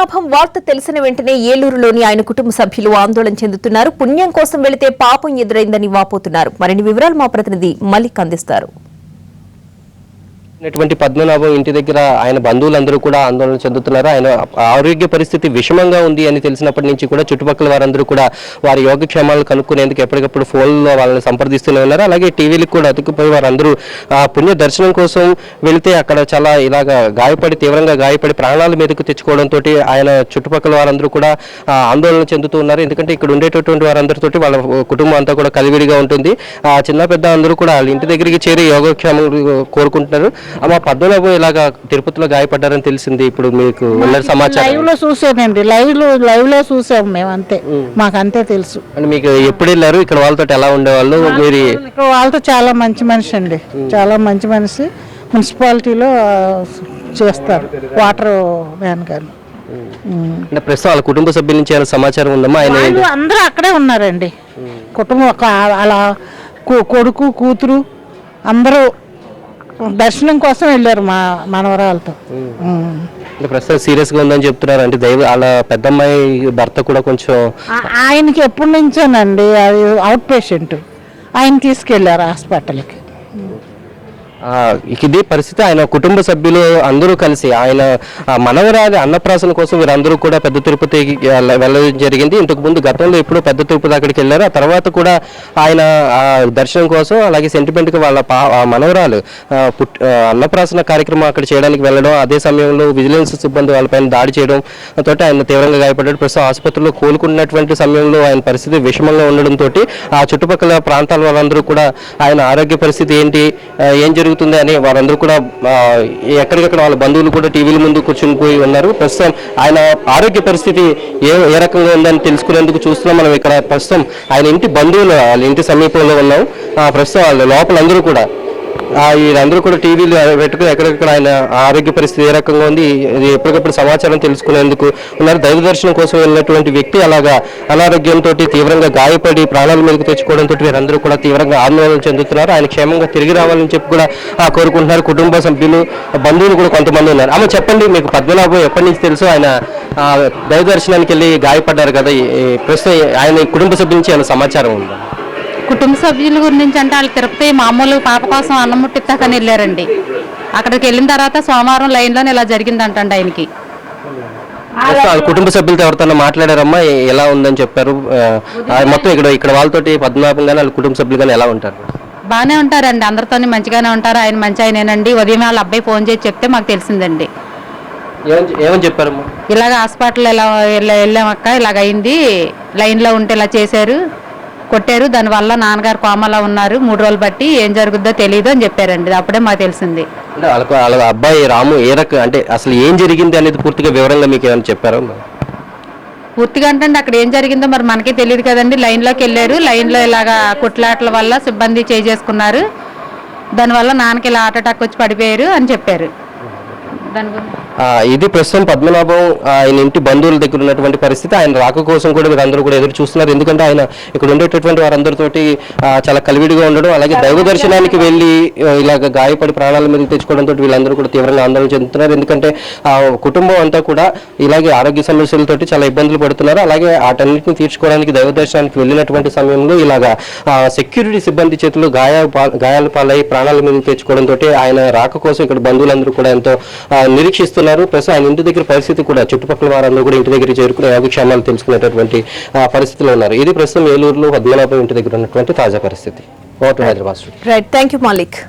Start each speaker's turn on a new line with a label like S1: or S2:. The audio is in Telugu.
S1: పద్మనాభం వార్త తెలిసిన వెంటనే ఏలూరులోని ఆయన కుటుంబ సభ్యులు ఆందోళన చెందుతున్నారు. పుణ్యం కోసం వెళితే పాపం ఎదురైందని వాపోతున్నారు. మరిన్ని వివరాలు మా ప్రతినిధి మలిక్ అందిస్తారు.
S2: పద్మనాభం ఇంటి దగ్గర ఆయన బంధువులందరూ కూడా ఆందోళన చెందుతున్నారు. ఆయన ఆరోగ్య పరిస్థితి విషమంగా ఉంది అని తెలిసినప్పటి నుంచి కూడా చుట్టుపక్కల వారందరూ కూడా వారి యోగక్షేమాలను కనుక్కునేందుకు ఎప్పటికప్పుడు ఫోన్లో వాళ్ళని సంప్రదిస్తూనే ఉన్నారు. అలాగే టీవీలకు కూడా అతుక్కుపోయి వారందరూ పుణ్య దర్శనం కోసం వెళితే అక్కడ చాలా ఇలాగా తీవ్రంగా గాయపడి ప్రాణాల మీదకు తెచ్చుకోవడంతో ఆయన చుట్టుపక్కల వారందరూ కూడా ఆందోళన చెందుతూ ఉన్నారు. ఎందుకంటే ఇక్కడ ఉండేటటువంటి వారందరితో వాళ్ళ కుటుంబం అంతా కూడా కలివిడిగా ఉంటుంది. చిన్న పెద్ద అందరూ కూడా వాళ్ళ ఇంటి దగ్గరికి చేరి యోగక్షేమాలు కోరుకుంటున్నారు. అమ్మ పద్మనాభం ఇలాగా తిరుపతిలో గాయపడ్డారని తెలిసింది. ఇప్పుడు మీకు ఉన్న సమాచారం
S3: లైవ్ లో చూసానండి. లైవ్ లో చూసాము మేము, అంతే, మాకు అంతే తెలుసు.
S2: అంటే మీకు ఎప్పుడు వెళ్ళారు? ఇక్కడ వాళ్ళతో ఎలా ఉండేవాళ్ళు? మీరు
S3: వాళ్ళతో చాలా మంచి మనిషి అండి, చాలా మంచి మనిషి. మున్సిపాలిటీలో చేస్తారు వాటర్ వ్యాన్ గారు.
S2: అంటే ప్రస్తుతం వాళ్ళ కుటుంబ సభ్యుల నుంచి ఏమైనా సమాచారం ఉందమ్మా? ఆయన
S3: అందరూ అక్కడే ఉన్నారండి. కుటుంబం అలా కొడుకు కూతురు అందరూ దర్శనం కోసం వెళ్ళారు మా మనవరాలతో.
S2: ప్రస్తుతం సీరియస్ గా ఉందని చెప్తున్నారు. అంటే వాళ్ళ పెద్దమ్మాయి భర్త కూడా కొంచెం
S3: ఆయనకి ఎప్పటి నుంచోనండి అది అవుట్ పేషెంట్, ఆయన తీసుకెళ్లారు హాస్పిటల్కి.
S2: ఇది పరిస్థితి. ఆయన కుటుంబ సభ్యులు అందరూ కలిసి ఆయన మనవరాలి అన్నప్రాసన కోసం వీరందరూ కూడా పెద్ద తిరుపతికి వెళ్ళడం జరిగింది. ఇంతకు ముందు గతంలో ఎప్పుడూ పెద్ద తిరుపతి అక్కడికి వెళ్ళారు. ఆ తర్వాత కూడా ఆయన దర్శనం కోసం అలాగే సెంటిమెంట్గా వాళ్ళ మనవరాలు అన్నప్రాసన కార్యక్రమం అక్కడ చేయడానికి వెళ్ళడం, అదే సమయంలో విజిలెన్స్ సిబ్బంది వాళ్ళపైన దాడి చేయడం తోటి ఆయన తీవ్రంగా గాయపడ్డాడు. ప్రస్తుతం ఆసుపత్రిలో కోలుకున్నటువంటి సమయంలో ఆయన పరిస్థితి విషమంగా ఉండడంతో ఆ చుట్టుపక్కల ప్రాంతాల వాళ్ళందరూ కూడా ఆయన ఆరోగ్య పరిస్థితి ఏంటి, ఏం జరుగుతుంది అని వారందరూ కూడా ఎక్కడికక్కడ వాళ్ళ బంధువులు కూడా టీవీల ముందు కూర్చుని పోయి ఉన్నారు. ప్రస్తుతం ఆయన ఆరోగ్య పరిస్థితి ఏ రకంగా ఉందని తెలుసుకునేందుకు చూస్తున్నాం మనం. ఇక్కడ ప్రస్తుతం ఆయన ఇంటి బంధువులు వాళ్ళ ఇంటి సమీపంలో ఉన్నాం. ప్రస్తుతం వాళ్ళ లోపలందరూ కూడా వీళ్ళందరూ కూడా టీవీలు పెట్టుకుని ఎక్కడెక్కడ ఆయన ఆరోగ్య పరిస్థితి ఏ రకంగా ఉంది ఎప్పటికప్పుడు సమాచారం తెలుసుకునేందుకు ఉన్నారు. దైవ దర్శనం కోసం వెళ్ళినటువంటి వ్యక్తి అలాగా అనారోగ్యంతో తీవ్రంగా గాయపడి ప్రాణాల మీదకు తెచ్చుకోవడంతో వీరందరూ కూడా తీవ్రంగా ఆందోళన చెందుతున్నారు. ఆయన క్షేమంగా తిరిగి రావాలని చెప్పి కూడా కోరుకుంటున్నారు. కుటుంబ సభ్యులు బంధువులు కూడా కొంతమంది ఉన్నారు. ఆమె చెప్పండి, మీకు పద్మనాభం ఎప్పటి నుంచి తెలుసు? ఆయన దైవ దర్శనానికి వెళ్ళి గాయపడ్డారు కదా, ప్రస్తుతం ఆయన కుటుంబ సభ్యుల నుంచి ఏమైనా సమాచారం ఉందా?
S4: కుటుంబ సభ్యుల గురించి అంటే వాళ్ళు తిరుపతి మామూలు పాప కోసం అన్నం ముట్టిస్తాకని వెళ్ళారండి. అక్కడికి వెళ్ళిన తర్వాత సోమవారం లైన్లో ఇలా జరిగిందంటండి ఆయనకి.
S2: కుటుంబ సభ్యులతో ఎవరితో మాట్లాడారమ్మా? ఎలా ఉందని చెప్పారు? మొత్తం ఇక్కడ వాళ్ళతోటి పద్మనాభం కానీ వాళ్ళ కుటుంబ సభ్యులు కానీ ఎలా ఉంటారు?
S4: బాగానే ఉంటారండి, అందరితో మంచిగానే ఉంటారు. ఆయన మంచి ఆయనేనండి. ఉదయం వాళ్ళ అబ్బాయి ఫోన్ చేసి చెప్తే మాకు తెలిసిందండి.
S2: ఏమని చెప్పారమ్మా?
S4: ఇలాగ హాస్పిటల్ వెళ్ళామక్క, ఇలాగ అయింది, లైన్లో ఉంటే ఇలా చేశారు, కొట్టారు, దానివల్ల నాన్నగారు కోమలా ఉన్నారు, 3 రోజులు బట్టి ఏం జరుగుద్దో తెలియదు అని చెప్పారండి. అప్పుడే మాకు తెలిసింది.
S2: వాళ్ళ అబ్బాయి రాము ఏ రకం అంటే అసలు ఏం జరిగింది అనేది పూర్తిగా వివరంగా మీకు ఏమైనా చెప్పారా?
S4: పూర్తిగా అంటే అక్కడ ఏం జరిగిందో మరి మనకే తెలియదు కదండి. లైన్లోకి వెళ్ళారు, లైన్లో ఇలాగా కుట్లాటల వల్ల సిబ్బంది చేసుకున్నారు, దానివల్ల నాన్నకి ఇలా హార్ట్ అటాక్ వచ్చి పడిపోయారు అని చెప్పారు.
S2: ఇది ప్రస్తుతం పద్మనాభం ఆయన ఇంటి బంధువుల దగ్గర ఉన్నటువంటి పరిస్థితి. ఆయన రాక కోసం కూడా వీరందరూ కూడా ఎదురు చూస్తున్నారు. ఎందుకంటే ఆయన ఇక్కడ ఉండేటటువంటి వారందరితోటి చాలా కలివిడిగా ఉండడం, అలాగే దైవ దర్శనానికి వెళ్ళి ఇలాగ గాయపడి ప్రాణాల మీద తెచ్చుకోవడంతో వీళ్ళందరూ కూడా తీవ్రంగా ఆందోళన చెందుతున్నారు. ఎందుకంటే కుటుంబం అంతా కూడా ఇలాగే ఆరోగ్య సమస్యలతోటి చాలా ఇబ్బందులు పడుతున్నారు. అలాగే వాటన్నిటిని తీర్చుకోవడానికి దైవ దర్శనానికి వెళ్ళినటువంటి సమయంలో ఇలాగా సెక్యూరిటీ సిబ్బంది చేతులు గాయాల పాలై ప్రాణాల మీద తెచ్చుకోవడంతో ఆయన రాక కోసం ఇక్కడ బంధువులందరూ కూడా ఎంతో నిరీక్షిస్తున్నారు. ప్రస్తుతం ఆయన ఇంటి దగ్గర పరిస్థితి కూడా చుట్టుపక్కల వారందరూ కూడా ఇంటి దగ్గర చేరుకునే యోగక్షేమాలు తెలుసుకునేటటువంటి పరిస్థితిలో ఉన్నారు. ఇది ప్రస్తుతం ఏలూరులో పద్మనాభం ఇంటి దగ్గర ఉన్నటువంటి తాజా పరిస్థితి. Hyderabad.
S1: Right, thank you Malik.